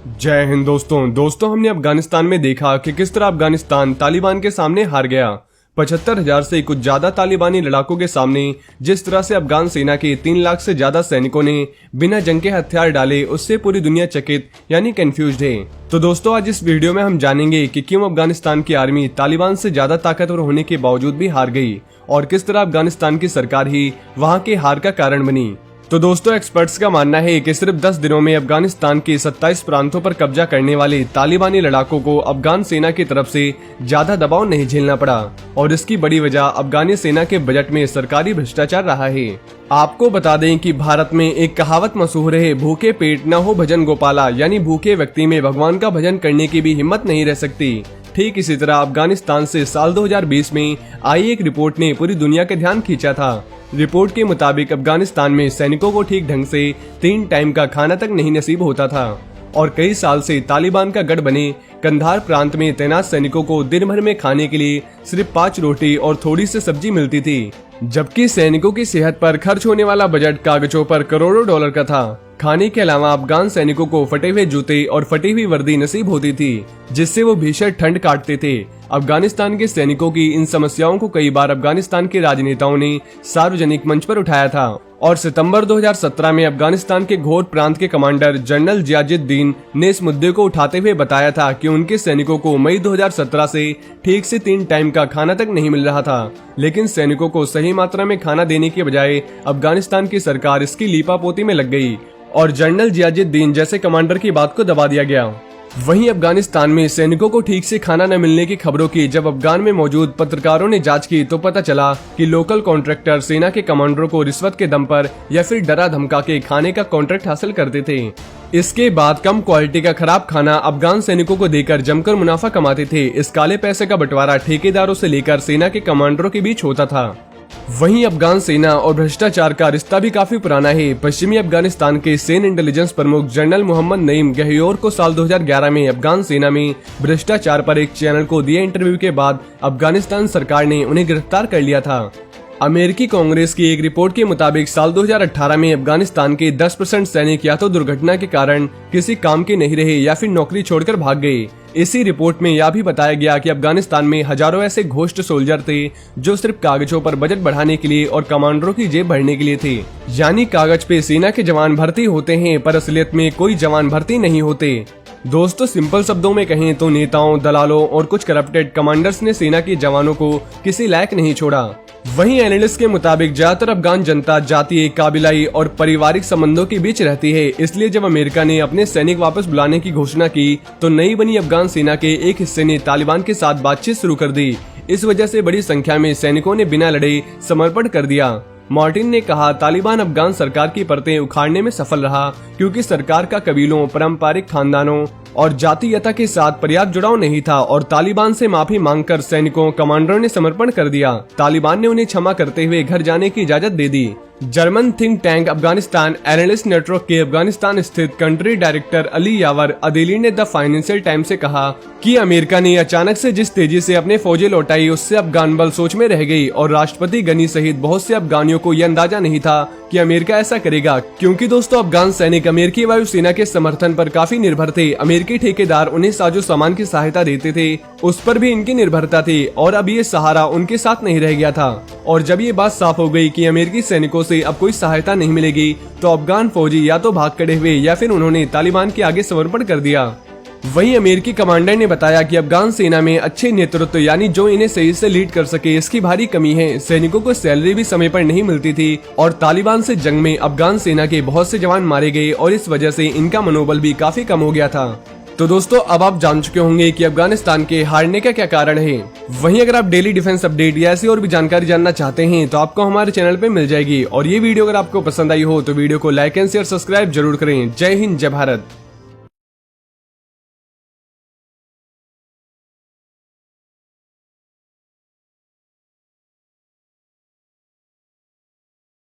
जय हिंद दोस्तों हमने अफगानिस्तान में देखा कि किस तरह अफगानिस्तान तालिबान के सामने हार गया। 75,000 से कुछ ज्यादा तालिबानी लड़ाकों के सामने जिस तरह से अफगान सेना के 3 लाख से ज्यादा सैनिकों ने बिना जंग के हथियार डाले, उससे पूरी दुनिया चकित यानी कंफ्यूज्ड है। तो दोस्तों आज इस वीडियो में हम जानेंगे कि क्यों अफगानिस्तान की आर्मी तालिबान से ज्यादा ताकतवर होने के बावजूद भी हार गई और किस तरह अफगानिस्तान की सरकार ही वहाँ के हार का कारण बनी। तो दोस्तों एक्सपर्ट्स का मानना है कि सिर्फ 10 दिनों में अफगानिस्तान के 27 प्रांतों पर कब्जा करने वाले तालिबानी लड़ाकों को अफगान सेना की तरफ से ज्यादा दबाव नहीं झेलना पड़ा और इसकी बड़ी वजह अफगानी सेना के बजट में सरकारी भ्रष्टाचार रहा है। आपको बता दें कि भारत में एक कहावत मशहूर है, भूखे पेट न हो भजन गोपाला, यानी भूखे व्यक्ति में भगवान का भजन करने की भी हिम्मत नहीं रह सकती। ठीक इसी तरह अफगानिस्तान से साल 2020 में आई एक रिपोर्ट ने पूरी दुनिया का ध्यान खींचा था। रिपोर्ट के मुताबिक अफगानिस्तान में सैनिकों को ठीक ढंग से 3 टाइम का खाना तक नहीं नसीब होता था और कई साल से तालिबान का गढ़ बने कंधार प्रांत में तैनात सैनिकों को दिन भर में खाने के लिए सिर्फ 5 रोटी और थोड़ी सी सब्जी मिलती थी, जबकि सैनिकों की सेहत पर खर्च होने वाला बजट कागजों पर करोड़ों डॉलर का था। खाने के अलावा अफगान सैनिकों को फटे हुए जूते और फटी हुई वर्दी नसीब होती थी, जिससे वो भीषण ठंड काटते थे। अफगानिस्तान के सैनिकों की इन समस्याओं को कई बार अफगानिस्तान के राजनेताओं ने सार्वजनिक मंच पर उठाया था और सितंबर 2017 में अफगानिस्तान के घोर प्रांत के कमांडर जनरल जियाजुद्दीन ने इस मुद्दे को उठाते हुए बताया था कि उनके सैनिकों को मई 2017 से ठीक से 3 टाइम का खाना तक नहीं मिल रहा था, लेकिन सैनिकों को सही मात्रा में खाना देने के बजाय अफगानिस्तान की सरकार इसकी लीपापोती में लग गई और जनरल जियाजुद्दीन जैसे कमांडर की बात को दबा दिया गया। वहीं अफगानिस्तान में सैनिकों को ठीक से खाना न मिलने की खबरों की जब अफगान में मौजूद पत्रकारों ने जांच की तो पता चला कि लोकल कॉन्ट्रैक्टर सेना के कमांडरों को रिश्वत के दम पर या फिर डरा धमका के खाने का कॉन्ट्रैक्ट हासिल करते थे। इसके बाद कम क्वालिटी का खराब खाना अफगान सैनिकों को देकर जमकर मुनाफा कमाते थे। इस काले पैसे का बंटवारा ठेकेदारों से लेकर सेना के कमांडरों के बीच होता था। वहीं अफगान सेना और भ्रष्टाचार का रिश्ता भी काफी पुराना है। पश्चिमी अफगानिस्तान के सेन इंटेलिजेंस प्रमुख जनरल मोहम्मद नईम गहयोर को साल 2011 में अफगान सेना में भ्रष्टाचार पर एक चैनल को दिए इंटरव्यू के बाद अफगानिस्तान सरकार ने उन्हें गिरफ्तार कर लिया था। अमेरिकी कांग्रेस की एक रिपोर्ट के मुताबिक साल 2018 में अफगानिस्तान के 10% सैनिक या तो दुर्घटना के कारण किसी काम के नहीं रहे या फिर नौकरी छोड़कर भाग गए। इसी रिपोर्ट में यह भी बताया गया कि अफगानिस्तान में हजारों ऐसे घोस्ट सोल्जर थे जो सिर्फ कागजों पर बजट बढ़ाने के लिए और कमांडरों की जेब भरने के लिए थे। यानी कागज पे सेना के जवान भर्ती होते हैं पर असलियत में कोई जवान भर्ती नहीं होते। दोस्तों सिंपल शब्दों में कहें तो नेताओं, दलालों और कुछ करप्टेड कमांडर्स ने सेना के जवानों को किसी लायक नहीं छोड़ा। वहीं एनालिस्ट के मुताबिक ज्यादातर अफगान जनता जातीय, काबिलाई और पारिवारिक संबंधों के बीच रहती है। इसलिए जब अमेरिका ने अपने सैनिक वापस बुलाने की घोषणा की तो नई बनी अफगान सेना के एक हिस्से ने तालिबान के साथ बातचीत शुरू कर दी। इस वजह से बड़ी संख्या में सैनिकों ने बिना लड़े समर्पण कर दिया। मार्टिन ने कहा, तालिबान अफगान सरकार की परतें उखाड़ने में सफल रहा क्योंकि सरकार का कबीलों, पारंपरिक खानदानों और जातीयता के साथ पर्याप्त जुड़ाव नहीं था और तालिबान से माफी मांगकर सैनिकों, कमांडरों ने समर्पण कर दिया। तालिबान ने उन्हें क्षमा करते हुए घर जाने की इजाजत दे दी। German think tank Afghanistan analyst network के अफगानिस्तान स्थित कंट्री डायरेक्टर अली यावर अदीली ने द फाइनेंशियल टाइम्स से कहा कि अमेरिका ने अचानक से जिस तेजी से अपने फौजें लौटाई उससे अफगान बल सोच में रह गई और राष्ट्रपति गनी सहित बहुत से अफगानियों को यह अंदाजा नहीं था कि अमेरिका ऐसा करेगा, क्योंकि दोस्तों अफगान सैनिक अमेरिकी वायुसेना के समर्थन पर काफी निर्भर थे। अमेरिकी ठेकेदार उन्हें साजो सामान की सहायता देते थे, उस पर भी इनकी निर्भरता थी और अब ये सहारा उनके साथ नहीं रह गया था। और जब ये बात साफ हो गई कि अमेरिकी सैनिकों से अब कोई सहायता नहीं मिलेगी तो अफगान फौजी या तो भाग खड़े हुए या फिर उन्होंने तालिबान के आगे समर्पण कर दिया। वहीं अमेरिकी कमांडर ने बताया कि अफगान सेना में अच्छे नेतृत्व यानी जो इन्हें सही से लीड कर सके, इसकी भारी कमी है। सैनिकों को सैलरी भी समय पर नहीं मिलती थी और तालिबान से जंग में अफगान सेना के बहुत से जवान मारे गए और इस वजह से इनका मनोबल भी काफी कम हो गया था। तो दोस्तों अब आप जान चुके होंगे कि अफगानिस्तान के हारने का क्या कारण है। वहीं अगर आप डेली डिफेंस अपडेट या ऐसी और भी जानकारी जानना चाहते हैं तो आपको हमारे चैनल पे मिल जाएगी। और ये वीडियो अगर आपको पसंद आई हो तो वीडियो को लाइक एंड शेयर सब्सक्राइब जरूर करें। जय हिंद, जय भारत।